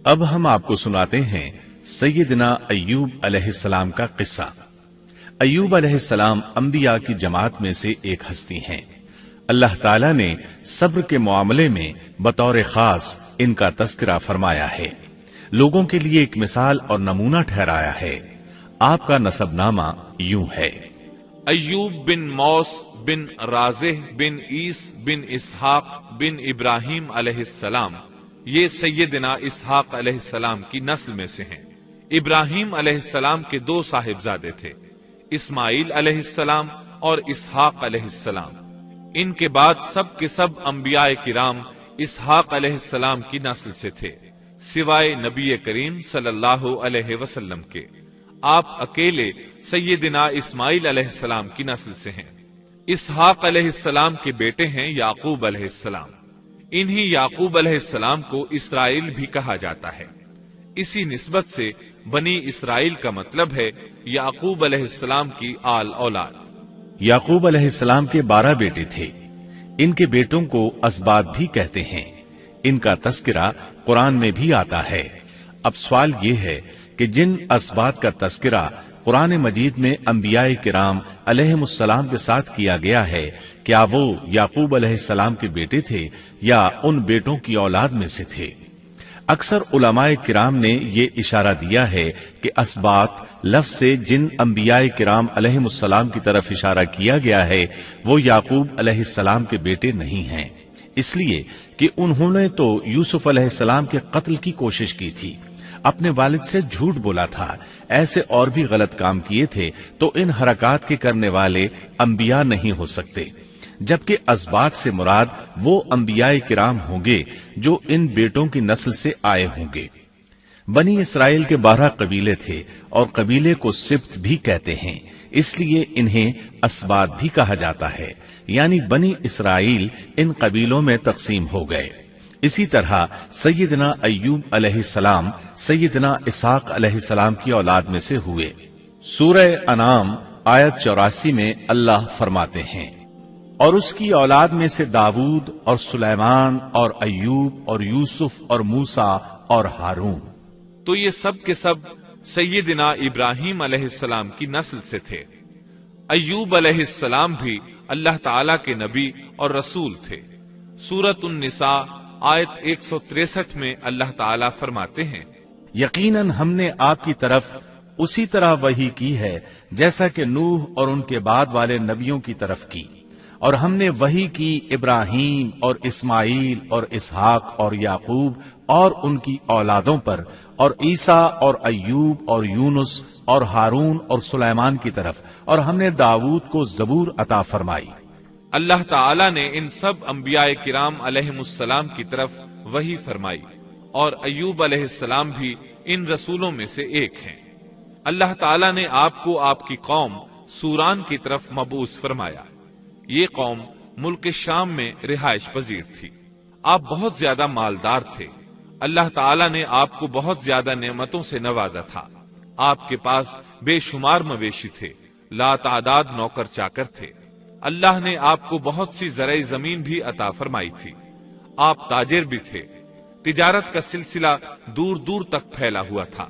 اب ہم آپ کو سناتے ہیں سیدنا ایوب علیہ السلام کا قصہ۔ ایوب علیہ السلام انبیاء کی جماعت میں سے ایک ہستی ہیں۔ اللہ تعالیٰ نے صبر کے معاملے میں بطور خاص ان کا تذکرہ فرمایا ہے، لوگوں کے لیے ایک مثال اور نمونہ ٹھہرایا ہے۔ آپ کا نسب نامہ یوں ہے: ایوب بن موس بن رازح بن عیس بن اسحاق بن ابراہیم علیہ السلام، یہ سیدنا اسحاق علیہ السلام کی نسل میں سے ہیں۔ ابراہیم علیہ السلام کے دو صاحبزادے تھے، اسماعیل علیہ السلام اور اسحاق علیہ السلام۔ ان کے بعد سب کے سب انبیاء کرام اسحاق علیہ السلام کی نسل سے تھے، سوائے نبی کریم صلی اللہ علیہ وسلم کے۔ آپ اکیلے سیدنا اسماعیل علیہ السلام کی نسل سے ہیں۔ اسحاق علیہ السلام کے بیٹے ہیں یعقوب علیہ السلام۔ انہی یعقوب علیہ السلام کو اسرائیل بھی کہا جاتا ہے۔ اسی نسبت سے بنی اسرائیل کا مطلب ہے یعقوب علیہ السلام کی آل اولاد۔ یعقوب علیہ السلام کے 12 بیٹے تھے۔ ان کے بیٹوں کو اسباط بھی کہتے ہیں۔ ان کا تذکرہ قرآن میں بھی آتا ہے۔ اب سوال یہ ہے کہ جن اسباط کا تذکرہ قرآن مجید میں انبیاء کرام علیہم السلام کے ساتھ کیا گیا ہے، کیا وہ یعقوب علیہ السلام کے بیٹے تھے یا ان بیٹوں کی اولاد میں سے تھے؟ اکثر علماء کرام نے یہ اشارہ دیا ہے کہ اسباط لفظ سے جن انبیاء کرام علیہم السلام کی طرف اشارہ کیا گیا ہے وہ یعقوب علیہ السلام کے بیٹے نہیں ہیں، اس لیے کہ انہوں نے تو یوسف علیہ السلام کے قتل کی کوشش کی تھی، اپنے والد سے جھوٹ بولا تھا، ایسے اور بھی غلط کام کیے تھے، تو ان حرکات کے کرنے والے انبیاء نہیں ہو سکتے، جبکہ اسباط سے مراد وہ انبیاء کرام ہوں گے جو ان بیٹوں کی نسل سے آئے ہوں گے۔ بنی اسرائیل کے 12 قبیلے تھے اور قبیلے کو سبط بھی کہتے ہیں، اس لیے انہیں اسباط بھی کہا جاتا ہے، یعنی بنی اسرائیل ان قبیلوں میں تقسیم ہو گئے۔ اسی طرح سیدنا ایوب علیہ السلام سیدنا اسحاق علیہ السلام کی اولاد میں سے ہوئے۔ سورہ انعام آیت 84 میں اللہ فرماتے ہیں: اور اس کی اولاد میں سے داؤد اور سلیمان اور ایوب اور یوسف اور موسیٰ اور ہارون۔ تو یہ سب کے سب سیدنا ابراہیم علیہ السلام کی نسل سے تھے۔ ایوب علیہ السلام بھی اللہ تعالیٰ کے نبی اور رسول تھے۔ سورۃ النساء آیت 163 میں اللہ تعالیٰ فرماتے ہیں: یقیناً ہم نے آپ کی طرف اسی طرح وحی کی ہے جیسا کہ نوح اور ان کے بعد والے نبیوں کی طرف کی، اور ہم نے وحی کی ابراہیم اور اسماعیل اور اسحاق اور یعقوب اور ان کی اولادوں پر، اور عیسیٰ اور ایوب اور یونس اور ہارون اور سلیمان کی طرف، اور ہم نے داؤد کو زبور عطا فرمائی۔ اللہ تعالیٰ نے ان سب انبیاء کرام علیہم السلام کی طرف وحی فرمائی، اور ایوب علیہ السلام بھی ان رسولوں میں سے ایک ہیں۔ اللہ تعالیٰ نے آپ کو آپ کی قوم سوران کی طرف مبعوث فرمایا۔ یہ قوم ملک شام میں رہائش پذیر تھی۔ آپ بہت زیادہ مالدار تھے۔ اللہ تعالیٰ نے آپ کو بہت زیادہ نعمتوں سے نوازا تھا۔ آپ کے پاس بے شمار مویشی تھے، لا تعداد نوکر چاکر تھے۔ اللہ نے آپ کو بہت سی زرعی زمین بھی عطا فرمائی تھی۔ آپ تاجر بھی تھے، تجارت کا سلسلہ دور دور تک پھیلا ہوا تھا۔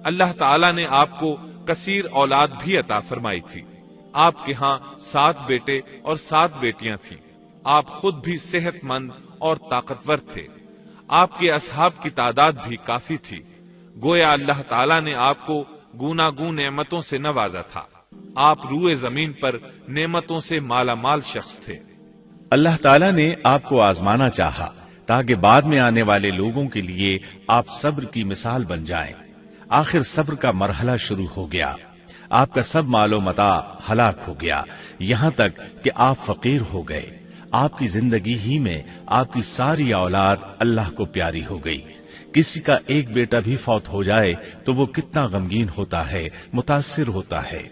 اللہ تعالیٰ نے آپ کو کثیر اولاد بھی عطا فرمائی تھی۔ آپ کے ہاں 7 بیٹے اور 7 بیٹیاں تھیں۔ آپ خود بھی صحت مند اور طاقتور تھے۔ آپ کے اصحاب کی تعداد بھی کافی تھی۔ گویا اللہ تعالیٰ نے آپ کو گوناگون نعمتوں سے نوازا تھا۔ آپ روئے زمین پر نعمتوں سے مالا مال شخص تھے۔ اللہ تعالیٰ نے آپ کو آزمانا چاہا تاکہ بعد میں آنے والے لوگوں کے لیے آپ صبر کی مثال بن جائیں۔ آخر صبر کا مرحلہ شروع ہو گیا۔ آپ کا سب مال و متاع ہلاک ہو گیا، یہاں تک کہ آپ فقیر ہو گئے۔ آپ کی زندگی ہی میں آپ کی ساری اولاد اللہ کو پیاری ہو گئی۔ کسی کا ایک بیٹا بھی فوت ہو جائے تو وہ کتنا غمگین ہوتا ہے، متاثر ہوتا ہے۔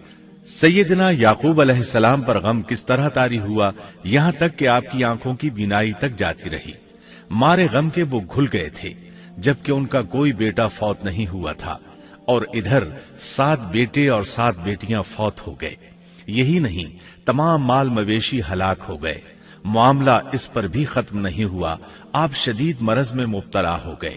سیدنا یعقوب علیہ السلام پر غم کس طرح طاری ہوا، یہاں تک کہ آپ کی آنکھوں کی بینائی تک جاتی رہی۔ مارے غم کے وہ گھل گئے تھے، جبکہ ان کا کوئی بیٹا فوت نہیں ہوا تھا، اور ادھر 7 بیٹے اور 7 بیٹیاں فوت ہو گئے۔ یہی نہیں، تمام مال مویشی ہلاک ہو گئے۔ معاملہ اس پر بھی ختم نہیں ہوا، آپ شدید مرض میں مبتلا ہو گئے۔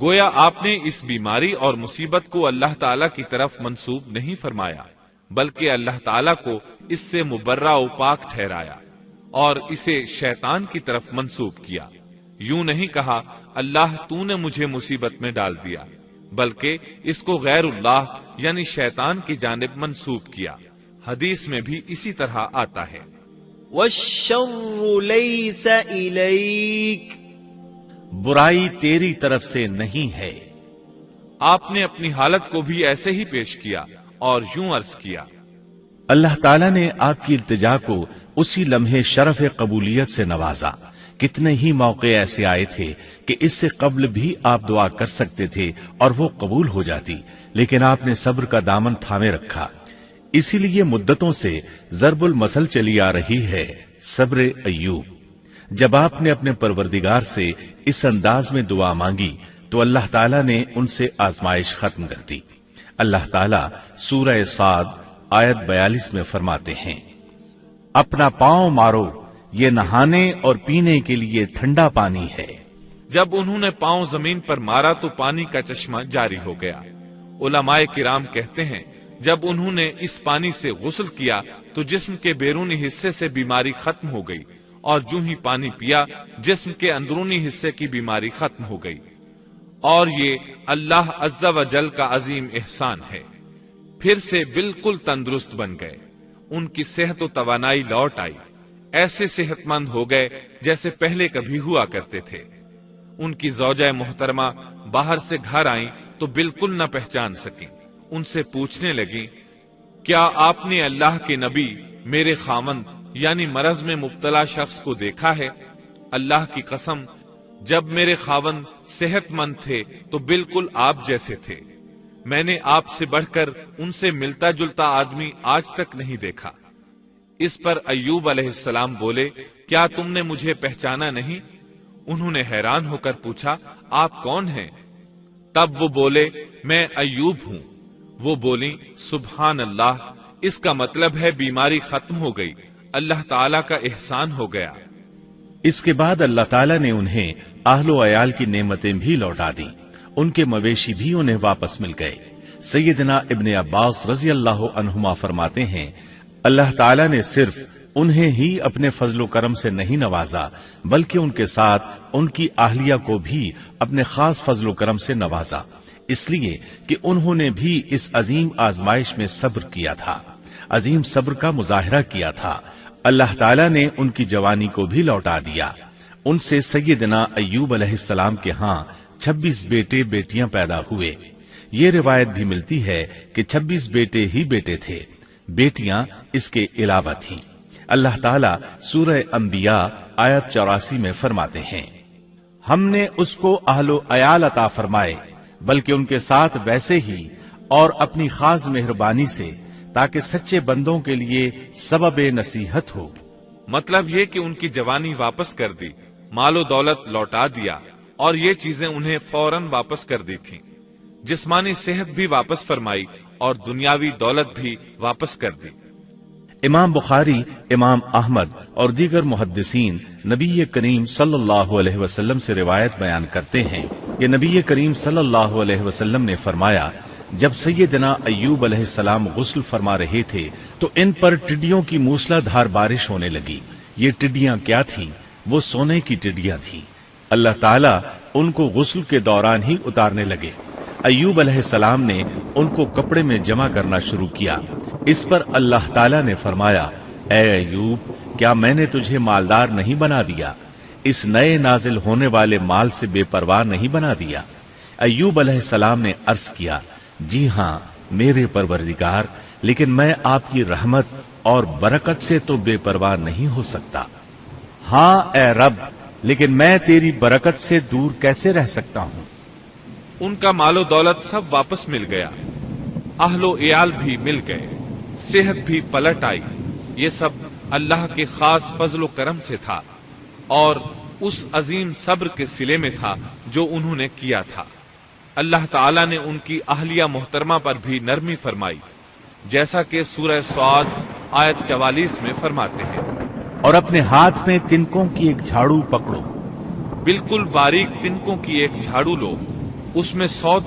گویا آپ نے اس بیماری اور مصیبت کو اللہ تعالیٰ کی طرف منسوب نہیں فرمایا، بلکہ اللہ تعالیٰ کو اس سے مبرہ و پاک ٹھہرایا اور اسے شیطان کی طرف منسوب کیا۔ یوں نہیں کہا اللہ تو نے مجھے مصیبت میں ڈال دیا، بلکہ اس کو غیر اللہ یعنی شیطان کی جانب منسوب کیا۔ حدیث میں بھی اسی طرح آتا ہے، وَالشَّرُّ لَيْسَ إِلَيْكَ، برائی تیری طرف سے نہیں ہے۔ آپ نے اپنی حالت کو بھی ایسے ہی پیش کیا اور یوں عرض کیا، اللہ تعالیٰ نے آپ کی التجا کو اسی لمحے شرف قبولیت سے نوازا۔ کتنے ہی موقع ایسے آئے تھے کہ اس سے قبل بھی آپ دعا کر سکتے تھے اور وہ قبول ہو جاتی، لیکن آپ نے صبر کا دامن تھامے رکھا۔ اسی لیے مدتوں سے ضرب المثل چلی آ رہی ہے، صبر ایوب۔ جب آپ نے اپنے پروردگار سے اس انداز میں دعا مانگی تو اللہ تعالیٰ نے ان سے آزمائش ختم کر دی۔ اللہ تعالیٰ سورہ صاد آیت 42 میں فرماتے ہیں، اپنا پاؤں مارو، یہ نہانے اور پینے کے لیے ٹھنڈا پانی ہے۔ جب انہوں نے پاؤں زمین پر مارا تو پانی کا چشمہ جاری ہو گیا۔ علماء کرام کہتے ہیں جب انہوں نے اس پانی سے غسل کیا تو جسم کے بیرونی حصے سے بیماری ختم ہو گئی، اور جو ہی پانی پیا جسم کے اندرونی حصے کی بیماری ختم ہو گئی، اور یہ اللہ عز و جل کا عظیم احسان ہے۔ پھر سے بالکل تندرست بن گئے، ان کی صحت و توانائی لوٹ آئی، ایسے صحت مند ہو گئے جیسے پہلے کبھی ہوا کرتے تھے۔ ان کی زوجہ محترمہ باہر سے گھر آئیں تو بالکل نہ پہچان سکیں۔ ان سے پوچھنے لگیں، کیا آپ نے اللہ کے نبی میرے خاوند یعنی مرض میں مبتلا شخص کو دیکھا ہے؟ اللہ کی قسم، جب میرے خاوند صحت مند تھے تو بالکل آپ جیسے تھے، میں نے آپ سے بڑھ کر ان سے ملتا جلتا آدمی آج تک نہیں دیکھا۔ اس پر ایوب علیہ السلام بولے، کیا تم نے مجھے پہچانا نہیں؟ انہوں نے حیران ہو کر پوچھا، آپ کون ہیں؟ تب وہ بولے، میں ایوب ہوں۔ وہ بولی، سبحان اللہ، اس کا مطلب ہے بیماری ختم ہو گئی، اللہ تعالیٰ کا احسان ہو گیا۔ اس کے بعد اللہ تعالیٰ نے انہیں اہل و عیال کی نعمتیں بھی لوٹا دیں، ان کے مویشی بھی انہیں واپس مل گئے۔ سیدنا ابن عباس رضی اللہ عنہما فرماتے ہیں، اللہ تعالیٰ نے صرف انہیں ہی اپنے فضل و کرم سے نہیں نوازا، بلکہ ان کے ساتھ ان کی اہلیہ کو بھی اپنے خاص فضل و کرم سے نوازا، اس لیے کہ انہوں نے بھی اس عظیم آزمائش میں صبر کیا تھا، عظیم صبر کا مظاہرہ کیا تھا۔ اللہ تعالیٰ نے ان کی جوانی کو بھی لوٹا دیا۔ ان سے سیدنا ایوب علیہ السلام کے ہاں 26 بیٹے بیٹیاں پیدا ہوئے۔ یہ روایت بھی ملتی ہے کہ 26 بیٹے ہی بیٹے تھے، بیٹیاں اس کے علاوہ تھیں۔ اللہ تعالیٰ سورہ انبیاء آیت 84 میں فرماتے ہیں، ہم نے اس کو اہل و عیال عطا فرمائے، بلکہ ان کے ساتھ ویسے ہی اور اپنی خاص مہربانی سے، تاکہ سچے بندوں کے لیے سبب نصیحت ہو۔ مطلب یہ کہ ان کی جوانی واپس کر دی، مال و دولت لوٹا دیا، اور یہ چیزیں انہیں فوراً واپس کر دی تھیں۔ جسمانی صحت بھی واپس فرمائی اور دنیاوی دولت بھی واپس کر دی۔ امام بخاری، امام احمد اور دیگر محدثین نبی کریم صلی اللہ علیہ وسلم سے روایت بیان کرتے ہیں کہ نبی کریم صلی اللہ علیہ وسلم نے فرمایا، جب سیدنا ایوب علیہ السلام غسل فرما رہے تھے تو ان پر ٹڈیوں کی موسلا دھار بارش ہونے لگی۔ یہ ٹڈیاں کیا تھیں؟ وہ سونے کی ٹڈیاں تھیں۔ اللہ تعالیٰ ان کو غسل کے دوران ہی اتارنے لگے۔ ایوب علیہ السلام نے ان کو کپڑے میں جمع کرنا شروع کیا۔ اس پر اللہ تعالیٰ نے فرمایا، اے ایوب، کیا میں نے تجھے مالدار نہیں بنا دیا؟ اس نئے نازل ہونے والے مال سے بے پرواہ نہیں بنا دیا؟ ایوب علیہ السلام نے عرض کیا، جی ہاں میرے پروردگار، لیکن میں آپ کی رحمت اور برکت سے تو بے پرواہ نہیں ہو سکتا۔ ہاں اے رب، لیکن میں تیری برکت سے دور کیسے رہ سکتا ہوں؟ ان کا مال و دولت سب واپس مل گیا، اہل و عیال بھی مل گئے، صحت بھی پلٹ آئی۔ یہ سب اللہ کے خاص فضل و کرم سے تھا اور اس عظیم صبر کے صلے میں تھا جو انہوں نے کیا تھا۔ اللہ تعالیٰ نے ان کی اہلیہ محترمہ پر بھی نرمی فرمائی، جیسا کہ سورہ صاد آیت 44 میں فرماتے ہیں، اور اپنے ہاتھ میں تنکوں کی ایک جھاڑو پکڑو۔ بالکل باریک تنکوں کی ایک جھاڑو لو، اس میں 100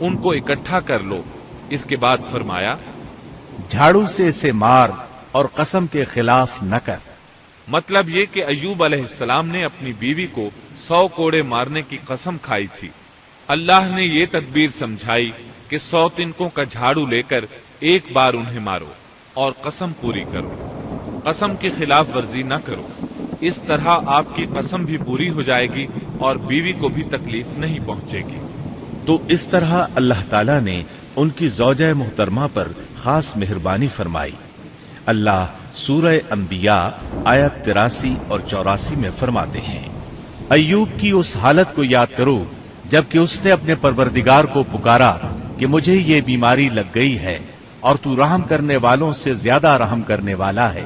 ان کو اکٹھا کر لو. اس کے بعد فرمایا, جھاڑو سے اسے مار اور قسم کے خلاف نہ کر. مطلب یہ کہ ایوب علیہ السلام نے اپنی بیوی کو 100 کوڑے مارنے کی قسم کھائی تھی. اللہ نے یہ تدبیر سمجھائی کہ 100 تنکوں کا جھاڑو لے کر ایک بار انہیں مارو اور قسم پوری کرو, قسم کی خلاف ورزی نہ کرو. اس طرح آپ کی قسم بھی پوری ہو جائے گی اور بیوی کو بھی تکلیف نہیں پہنچے گی. تو اس طرح اللہ تعالیٰ نے ان کی زوجہ محترمہ پر خاص مہربانی فرمائی. اللہ سورہ انبیاء آیت 83 اور 84 میں فرماتے ہیں, ایوب کی اس حالت کو یاد کرو جبکہ اس نے اپنے پروردگار کو پکارا کہ مجھے یہ بیماری لگ گئی ہے اور تو رحم کرنے والوں سے زیادہ رحم کرنے والا ہے.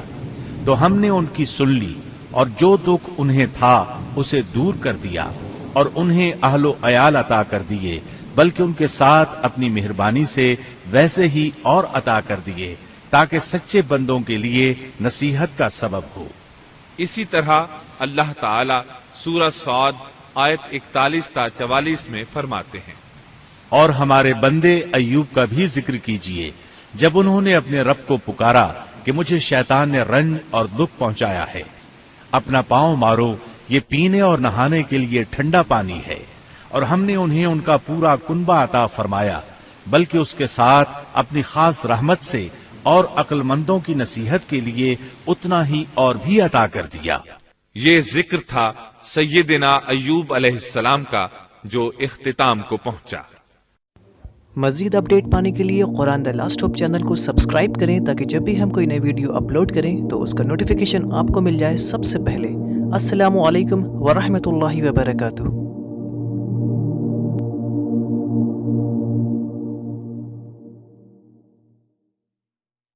تو ہم نے ان کی سن لی اور جو دکھ انہیں تھا اسے دور کر دیا اور انہیں اہل و عیال عطا کر دیے, بلکہ ان کے ساتھ اپنی مہربانی سے ویسے ہی اور عطا کر دیے تاکہ سچے بندوں کے لیے نصیحت کا سبب ہو. اسی طرح اللہ تعالی سورہ صاد آیت 41 تا 44 میں فرماتے ہیں, اور ہمارے بندے ایوب کا بھی ذکر کیجئے جب انہوں نے اپنے رب کو پکارا کہ مجھے شیطان نے رنج اور دکھ پہنچایا ہے. اپنا پاؤں مارو, یہ پینے اور نہانے کے لیے ٹھنڈا پانی ہے, اور ہم نے انہیں ان کا پورا کنبہ عطا فرمایا, بلکہ اس کے ساتھ اپنی خاص رحمت سے اور عقل مندوں کی نصیحت کے لیے اتنا ہی اور بھی عطا کر دیا. یہ ذکر تھا سیدنا ایوب علیہ السلام کا جو اختتام کو پہنچا. مزید اپڈیٹ پانے کے لیے قرآن دا لاسٹ ہوپ چینل کو سبسکرائب کریں تاکہ جب بھی ہم کوئی نئی ویڈیو اپلوڈ کریں تو اس کا نوٹیفیکیشن آپ کو مل جائے سب سے پہلے. السلام علیکم ورحمۃ اللہ وبرکاتہ.